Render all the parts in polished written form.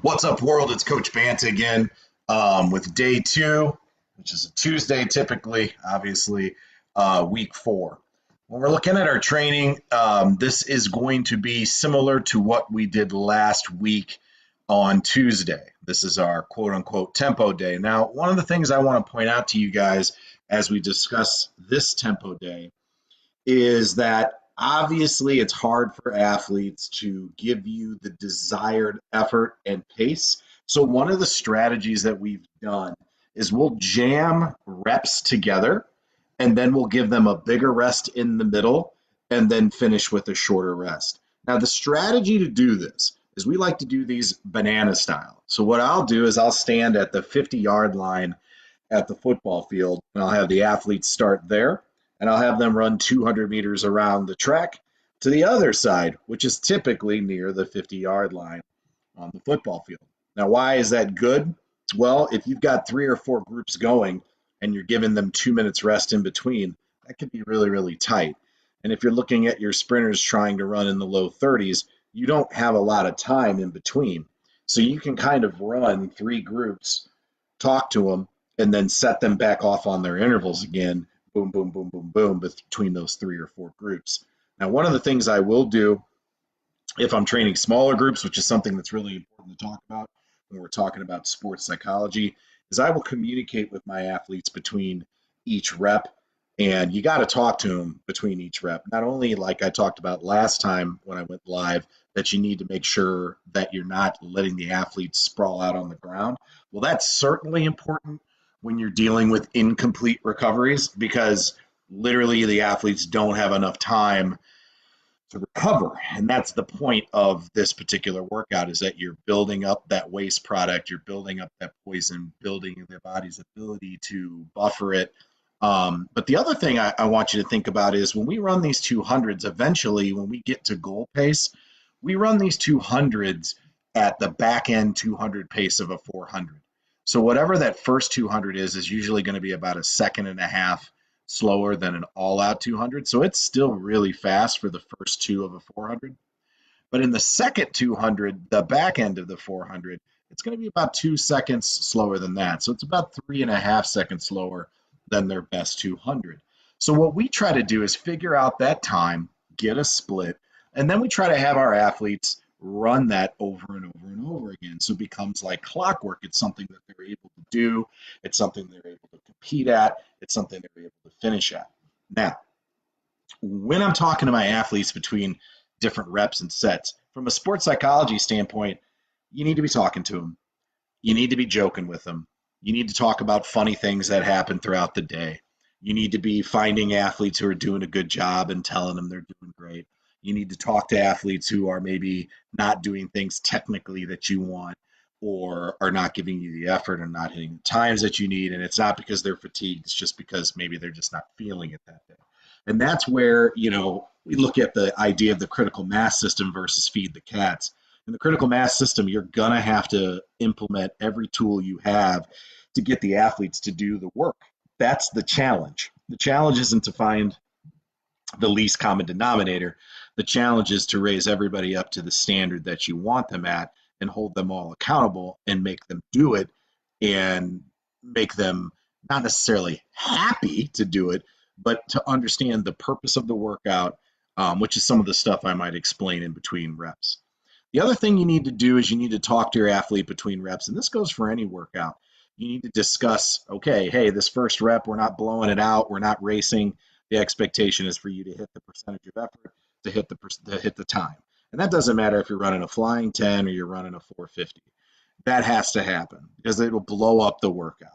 What's up, world? It's Coach Banta again with day two, which is a Tuesday typically, obviously, week four. When we're looking at our training, this is going to be similar to what we did last week on Tuesday. This is our quote unquote tempo day. Now, one of the things I want to point out to you guys as we discuss this tempo day is that obviously it's hard for athletes to give you the desired effort and pace. So one of the strategies that we've done is we'll jam reps together and then we'll give them a bigger rest in the middle and then finish with a shorter rest. Now, the strategy to do this is we like to do these banana style. So what I'll do is I'll stand at the 50-yard line at the football field, and I'll have the athletes start there, and I'll have them run 200 meters around the track to the other side, which is typically near the 50-yard line on the football field. Now, why is that good? Well, if you've got 3 or 4 groups going and you're giving them 2 minutes rest in between, that can be really, really tight. And if you're looking at your sprinters trying to run in the low 30s, you don't have a lot of time in between. So you can kind of run 3 groups, talk to them, and then set them back off on their intervals again, boom, boom, boom, boom, boom, between those 3 or 4 groups. Now, one of the things I will do if I'm training smaller groups, which is something that's really important to talk about when we're talking about sports psychology, is I will communicate with my athletes between each rep. And you got to talk to them between each rep. Not only, like I talked about last time when I went live, that you need to make sure that you're not letting the athletes sprawl out on the ground. Well, that's certainly important when you're dealing with incomplete recoveries because literally the athletes don't have enough time to recover. And that's the point of this particular workout is that you're building up that waste product, you're building up that poison, building the body's ability to buffer it. But the other thing I want you to think about is when we run these 200s, eventually when we get to goal pace, we run these 200s at the back end 200 pace of a 400. So whatever that first 200 is usually going to be about a second and a half slower than an all-out 200. So it's still really fast for the first two of a 400. But in the second 200, the back end of the 400, it's going to be about 2 seconds slower than that. So it's about 3.5 seconds slower than their best 200. So what we try to do is figure out that time, get a split, and then we try to have our athletes run that over and over and over again. So it becomes like clockwork. It's something that they're able to do. It's something they're able to compete at. It's something they're able to finish at. Now, when I'm talking to my athletes between different reps and sets, from a sports psychology standpoint, you need to be talking to them. You need to be joking with them. You need to talk about funny things that happen throughout the day. You need to be finding athletes who are doing a good job and telling them they're doing great. You need to talk to athletes who are maybe not doing things technically that you want or are not giving you the effort or not hitting the times that you need. And it's not because they're fatigued. It's just because maybe they're just not feeling it that day. And that's where, we look at the idea of the critical mass system versus feed the cats. In the critical mass system, you're going to have to implement every tool you have to get the athletes to do the work. That's the challenge. The challenge isn't to find the least common denominator. The challenge is to raise everybody up to the standard that you want them at and hold them all accountable and make them do it and make them not necessarily happy to do it, but to understand the purpose of the workout, which is some of the stuff I might explain in between reps. The other thing you need to do is you need to talk to your athlete between reps, and this goes for any workout. You need to discuss, okay, hey, this first rep, we're not blowing it out, we're not racing. The expectation is for you to hit the percentage of effort to hit the time. And that doesn't matter if you're running a flying 10 or you're running a 450. That has to happen because it will blow up the workout.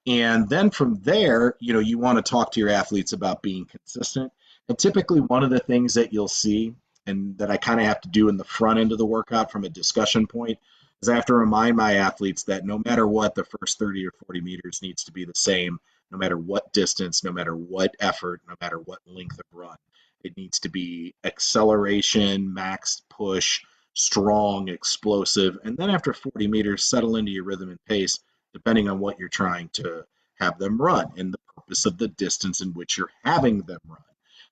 And then from there, you want to talk to your athletes about being consistent. And typically one of the things that you'll see and that I kind of have to do in the front end of the workout from a discussion point is I have to remind my athletes that no matter what, the first 30 or 40 meters needs to be the same, no matter what distance, no matter what effort, no matter what length of run. It needs to be acceleration, max push, strong, explosive. And then after 40 meters, settle into your rhythm and pace, depending on what you're trying to have them run and the purpose of the distance in which you're having them run.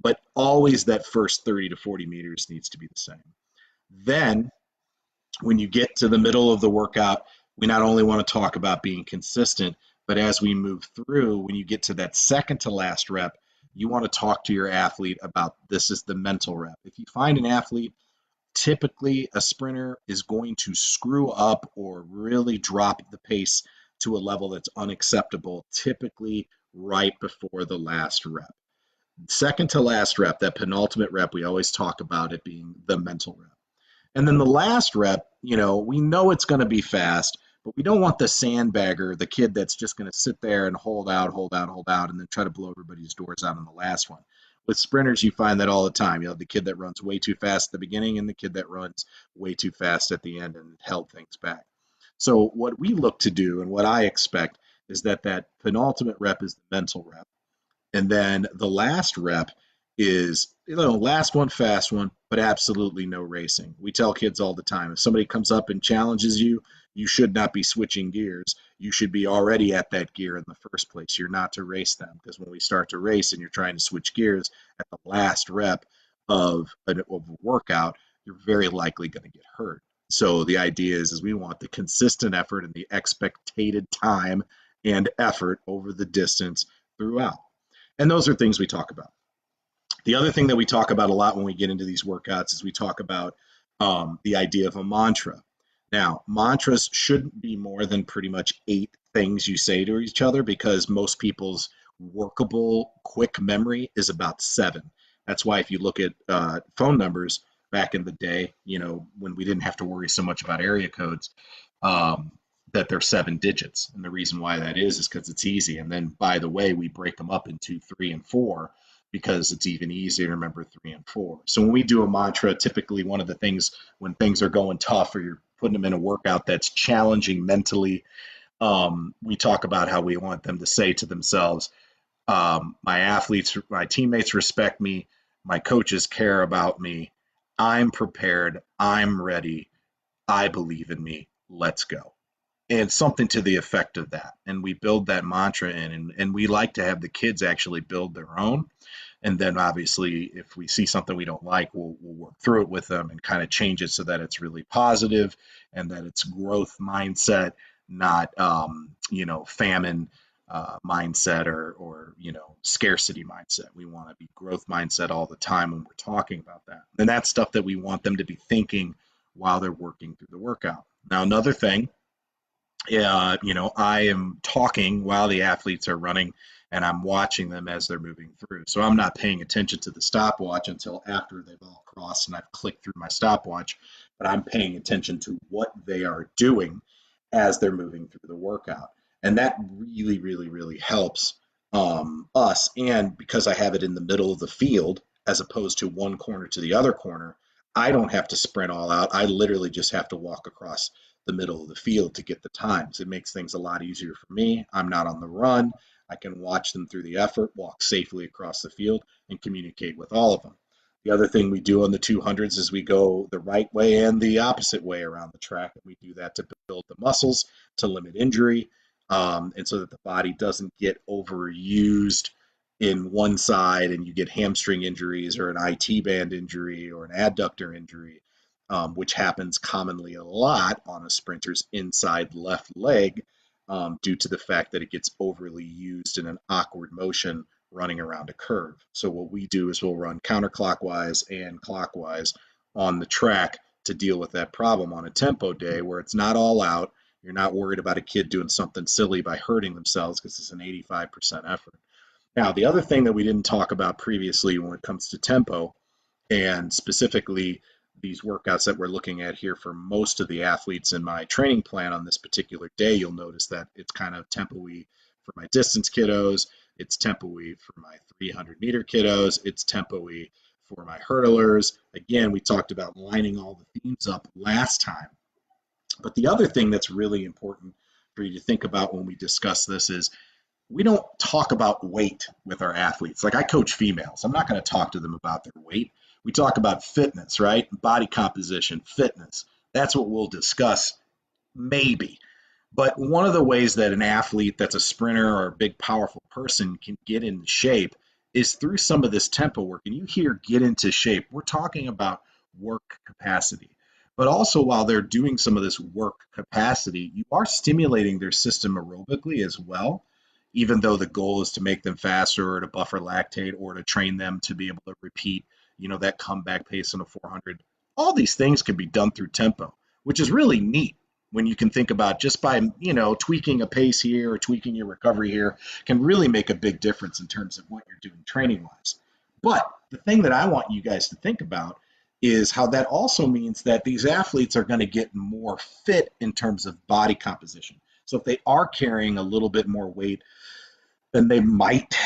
But always that first 30 to 40 meters needs to be the same. Then When you get to the middle of the workout, we not only want to talk about being consistent, but as we move through, when you get to that second to last rep, you want to talk to your athlete about this is the mental rep. If you find an athlete, typically a sprinter is going to screw up or really drop the pace to a level that's unacceptable, typically right before the last rep. Second to last rep, that penultimate rep, we always talk about it being the mental rep. And then the last rep, we know it's going to be fast, but we don't want the sandbagger, the kid that's just going to sit there and hold out, hold out, hold out, and then try to blow everybody's doors out on the last one. With sprinters, you find that all the time. You have the kid that runs way too fast at the beginning and the kid that runs way too fast at the end and held things back. So what we look to do and what I expect is that penultimate rep is the mental rep. And then the last rep is, last one, fast one, but absolutely no racing. We tell kids all the time, if somebody comes up and challenges you, you should not be switching gears. You should be already at that gear in the first place. You're not to race them, because when we start to race and you're trying to switch gears at the last rep of a workout, you're very likely going to get hurt. So the idea is we want the consistent effort and the expected time and effort over the distance throughout. And those are things we talk about. The other thing that we talk about a lot when we get into these workouts is we talk about the idea of a mantra. Now, mantras shouldn't be more than pretty much 8 things you say to each other, because most people's workable, quick memory is about 7. That's why if you look at phone numbers back in the day, when we didn't have to worry so much about area codes, um, that they're 7 digits. And the reason why that is because it's easy. And then, by the way, we break them up into 3 and 4 because it's even easier to remember 3 and 4. So when we do a mantra, typically one of the things when things are going tough or you're putting them in a workout that's challenging mentally, we talk about how we want them to say to themselves, my athletes, my teammates respect me, my coaches care about me, I'm prepared, I'm ready, I believe in me, let's go. And something to the effect of that. And we build that mantra in, and we like to have the kids actually build their own. And then obviously, if we see something we don't like, we'll work through it with them and kind of change it so that it's really positive and that it's growth mindset, not famine mindset or scarcity mindset. We want to be growth mindset all the time when we're talking about that. And that's stuff that we want them to be thinking while they're working through the workout. Now, another thing, I am talking while the athletes are running, and I'm watching them as they're moving through. So I'm not paying attention to the stopwatch until after they've all crossed and I've clicked through my stopwatch, but I'm paying attention to what they are doing as they're moving through the workout. And that really, really, really helps us. And because I have it in the middle of the field as opposed to one corner to the other corner, I don't have to sprint all out. I literally just have to walk across the middle of the field to get the times. It makes things a lot easier for me. I'm not on the run. I can watch them through the effort, walk safely across the field, and communicate with all of them. The other thing we do on the 200s is we go the right way and the opposite way around the track. And we do that to build the muscles, to limit injury, and so that the body doesn't get overused in one side and you get hamstring injuries or an IT band injury or an adductor injury, which happens commonly a lot on a sprinter's inside left leg, due to the fact that it gets overly used in an awkward motion running around a curve. So what we do is we'll run counterclockwise and clockwise on the track to deal with that problem on a tempo day where it's not all out. You're not worried about a kid doing something silly by hurting themselves because it's an 85% effort. Now, the other thing that we didn't talk about previously when it comes to tempo, and specifically these workouts that we're looking at here for most of the athletes in my training plan on this particular day, you'll notice that it's kind of tempo-y for my distance kiddos, it's tempo-y for my 300-meter kiddos, it's tempo-y for my hurdlers. Again, we talked about lining all the themes up last time. But the other thing that's really important for you to think about when we discuss this is we don't talk about weight with our athletes. Like, I coach females. I'm not going to talk to them about their weight. We talk about fitness, right? Body composition, fitness. That's what we'll discuss, maybe. But one of the ways that an athlete that's a sprinter or a big, powerful person can get into shape is through some of this tempo work. And you hear get into shape. We're talking about work capacity. But also, while they're doing some of this work capacity, you are stimulating their system aerobically as well, even though the goal is to make them faster or to buffer lactate or to train them to be able to repeat, that comeback pace in a 400. All these things can be done through tempo, which is really neat when you can think about just by, tweaking a pace here or tweaking your recovery here can really make a big difference in terms of what you're doing training wise. But the thing that I want you guys to think about is how that also means that these athletes are going to get more fit in terms of body composition. So if they are carrying a little bit more weight than they might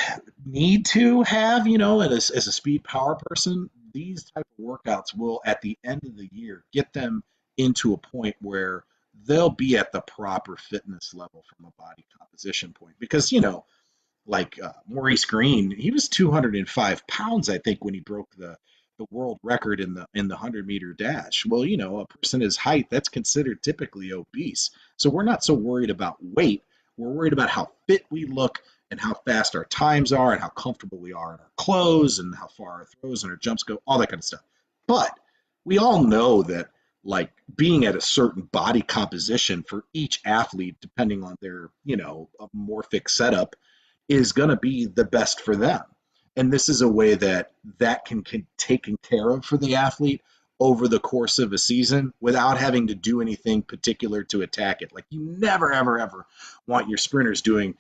need to have, as a speed power person, these type of workouts will, at the end of the year, get them into a point where they'll be at the proper fitness level from a body composition point. Because, like Maurice Green, he was 205 pounds, I think, when he broke the world record in the 100-meter dash. Well, a person his height, that's considered typically obese. So we're not so worried about weight. We're worried about how fit we look and how fast our times are and how comfortable we are in our clothes and how far our throws and our jumps go, all that kind of stuff. But we all know that like being at a certain body composition for each athlete, depending on their, morphic setup, is going to be the best for them. And this is a way that can taken care of for the athlete over the course of a season without having to do anything particular to attack it. Like you never, ever, ever want your sprinters doing,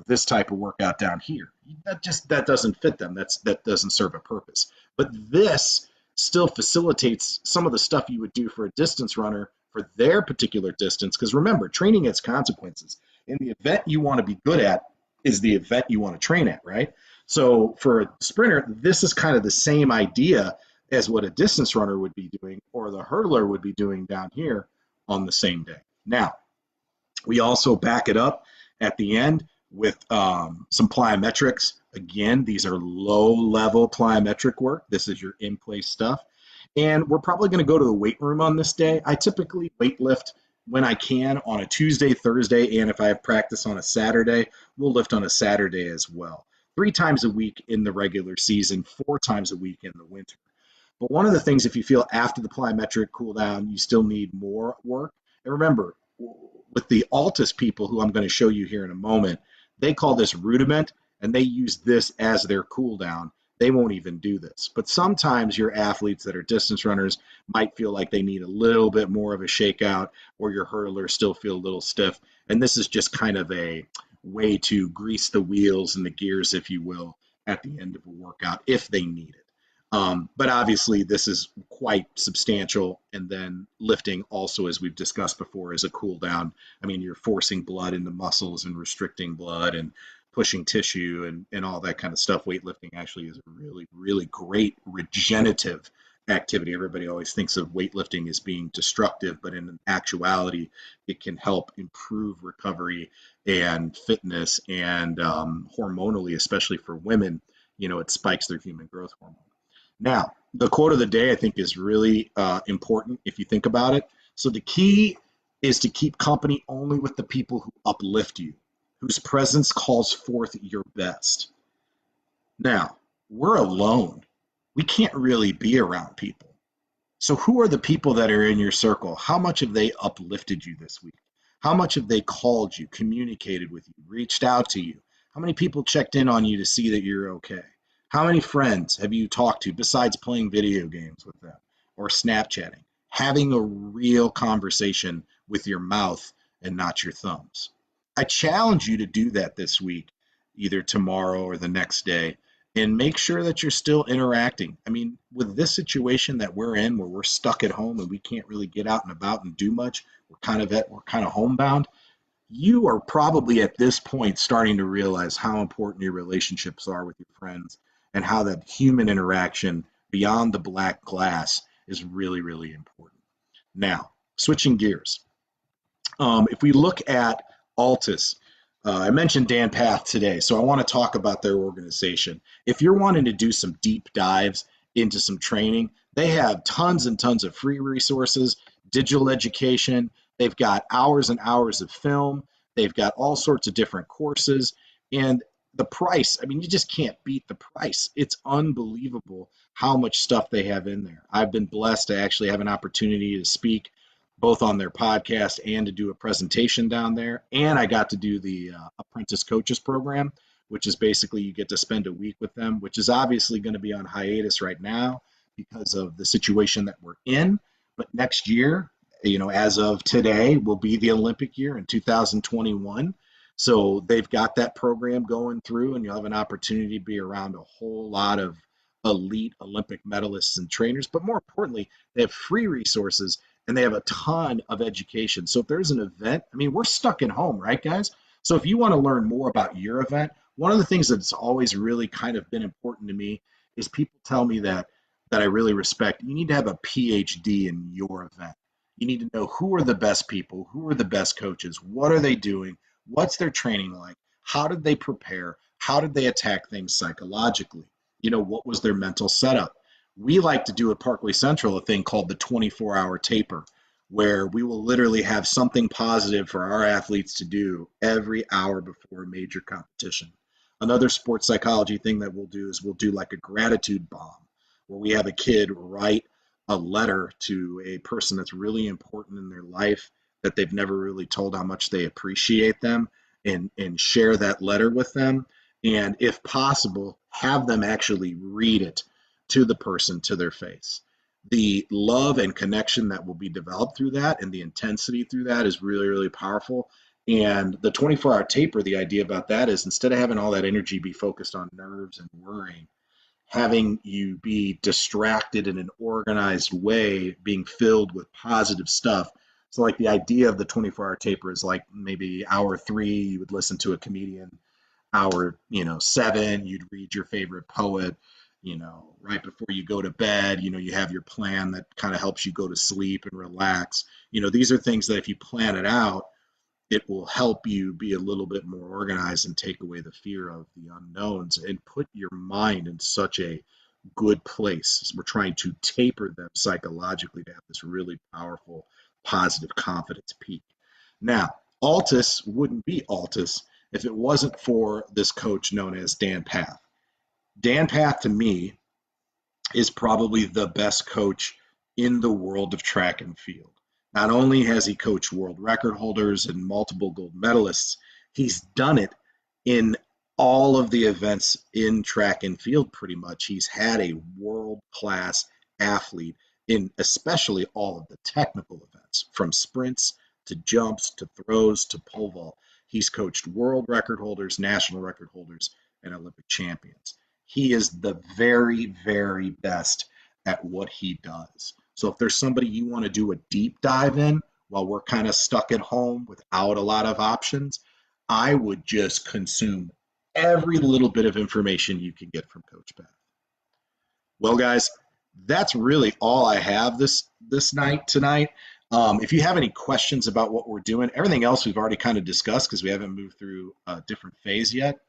this type of workout down here. That doesn't fit them. That doesn't serve a purpose. But this still facilitates some of the stuff you would do for a distance runner for their particular distance. Because remember, training has consequences. In the event you want to be good at is the event you want to train at, right? So for a sprinter, this is kind of the same idea as what a distance runner would be doing or the hurdler would be doing down here on the same day. Now, we also back it up at the end with some plyometrics. Again, these are low-level plyometric work. This is your in-place stuff. And we're probably going to go to the weight room on this day. I typically weight lift when I can on a Tuesday, Thursday, and if I have practice on a Saturday, we'll lift on a Saturday as well. 3 times a week in the regular season, 4 times a week in the winter. But one of the things, if you feel after the plyometric cool down, you still need more work. And remember, with the ALTIS people who I'm going to show you here in a moment, they call this rudiment, and they use this as their cool down. They won't even do this. But sometimes your athletes that are distance runners might feel like they need a little bit more of a shakeout, or your hurdlers still feel a little stiff. And this is just kind of a way to grease the wheels and the gears, if you will, at the end of a workout if they need it. But obviously, this is quite substantial. And then lifting also, as we've discussed before, is a cool down. I mean, you're forcing blood into muscles and restricting blood and pushing tissue and all that kind of stuff. Weightlifting actually is a really, really great regenerative activity. Everybody always thinks of weightlifting as being destructive, but in actuality, it can help improve recovery and fitness and hormonally, especially for women, it spikes their human growth hormone. Now, the quote of the day, I think, is really important if you think about it. So the key is to keep company only with the people who uplift you, whose presence calls forth your best. Now, we're alone. We can't really be around people. So who are the people that are in your circle? How much have they uplifted you this week? How much have they called you, communicated with you, reached out to you? How many people checked in on you to see that you're okay? How many friends have you talked to besides playing video games with them or Snapchatting? Having a real conversation with your mouth and not your thumbs. I challenge you to do that this week, either tomorrow or the next day, and make sure that you're still interacting. I mean, with this situation that we're in, where we're stuck at home and we can't really get out and about and do much, we're kind of homebound. You are probably at this point starting to realize how important your relationships are with your friends and how that human interaction beyond the black glass is really, really important. Now, switching gears. If we look at ALTIS, I mentioned Dan Path today, so I want to talk about their organization. If you're wanting to do some deep dives into some training, they have tons and tons of free resources, digital education. They've got hours and hours of film. They've got all sorts of different courses. And the price, I mean, you just can't beat the price. It's unbelievable how much stuff they have in there. I've been blessed to actually have an opportunity to speak both on their podcast and to do a presentation down there. And I got to do the apprentice coaches program, which is basically you get to spend a week with them, which is obviously going to be on hiatus right now because of the situation that we're in. But next year, as of today, will be the Olympic year in 2021. So they've got that program going through, and you'll have an opportunity to be around a whole lot of elite Olympic medalists and trainers. But more importantly, they have free resources and they have a ton of education. So if there's an event, I mean, we're stuck at home, right, guys? So if you want to learn more about your event, one of the things that's always really kind of been important to me is people tell me that I really respect. You need to have a PhD in your event. You need to know who are the best people, who are the best coaches, what are they doing, what's their training like, how did they prepare, how did they attack things psychologically, what was their mental setup. We like to do at Parkway Central a thing called the 24-hour taper, where we will literally have something positive for our athletes to do every hour before a major competition. Another sports psychology thing that we'll do is we'll do like a gratitude bomb, where we have a kid write a letter to a person that's really important in their life that they've never really told how much they appreciate them, and share that letter with them. And if possible, have them actually read it to the person to their face. The love and connection that will be developed through that and the intensity through that is really, really powerful. And the 24-hour taper, the idea about that is instead of having all that energy be focused on nerves and worrying, having you be distracted in an organized way, being filled with positive stuff. So like the idea of the 24-hour taper is like maybe hour 3, you would listen to a comedian. Hour, 7, you'd read your favorite poet. Right before you go to bed, you have your plan that kind of helps you go to sleep and relax. These are things that if you plan it out, it will help you be a little bit more organized and take away the fear of the unknowns and put your mind in such a good place. We're trying to taper them psychologically to have this really powerful, positive confidence peak. Now, ALTIS wouldn't be ALTIS if it wasn't for this coach known as Dan Path. Dan Path, to me, is probably the best coach in the world of track and field. Not only has he coached world record holders and multiple gold medalists, he's done it in all of the events in track and field pretty much. He's had a world-class athlete in especially all of the technical events, from sprints to jumps to throws to pole vault. He's coached world record holders, national record holders, and Olympic champions. He is the very, very best at what he does. So if there's somebody you want to do a deep dive in while we're kind of stuck at home without a lot of options, I would just consume every little bit of information you can get from Coach Beth. Well, guys, that's really all I have this night tonight. If you have any questions about what we're doing, everything else we've already kind of discussed because we haven't moved through a different phase yet.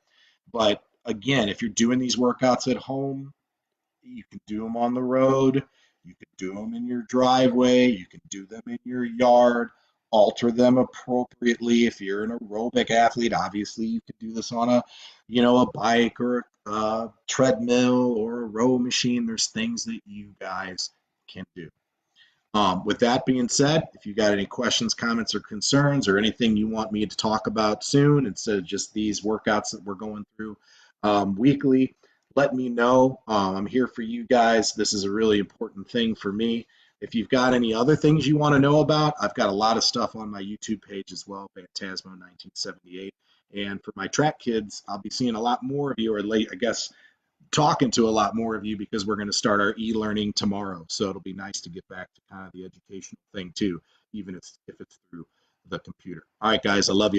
But again, if you're doing these workouts at home, you can do them on the road. You can do them in your driveway. You can do them in your yard. Alter them appropriately. If you're an aerobic athlete, obviously you could do this on a bike or a treadmill or a row machine. There's things that you guys can do. With that being said, if you got any questions, comments, or concerns, or anything you want me to talk about soon instead of just these workouts that we're going through weekly, let me know. I'm here for you guys. This is a really important thing for me. If you've got any other things you want to know about, I've got a lot of stuff on my YouTube page as well, Phantasmo 1978. And for my track kids, I'll be seeing a lot more of you, or talking to a lot more of you, because we're going to start our e-learning tomorrow. So it'll be nice to get back to kind of the educational thing too, even if it's through the computer. All right, guys, I love you.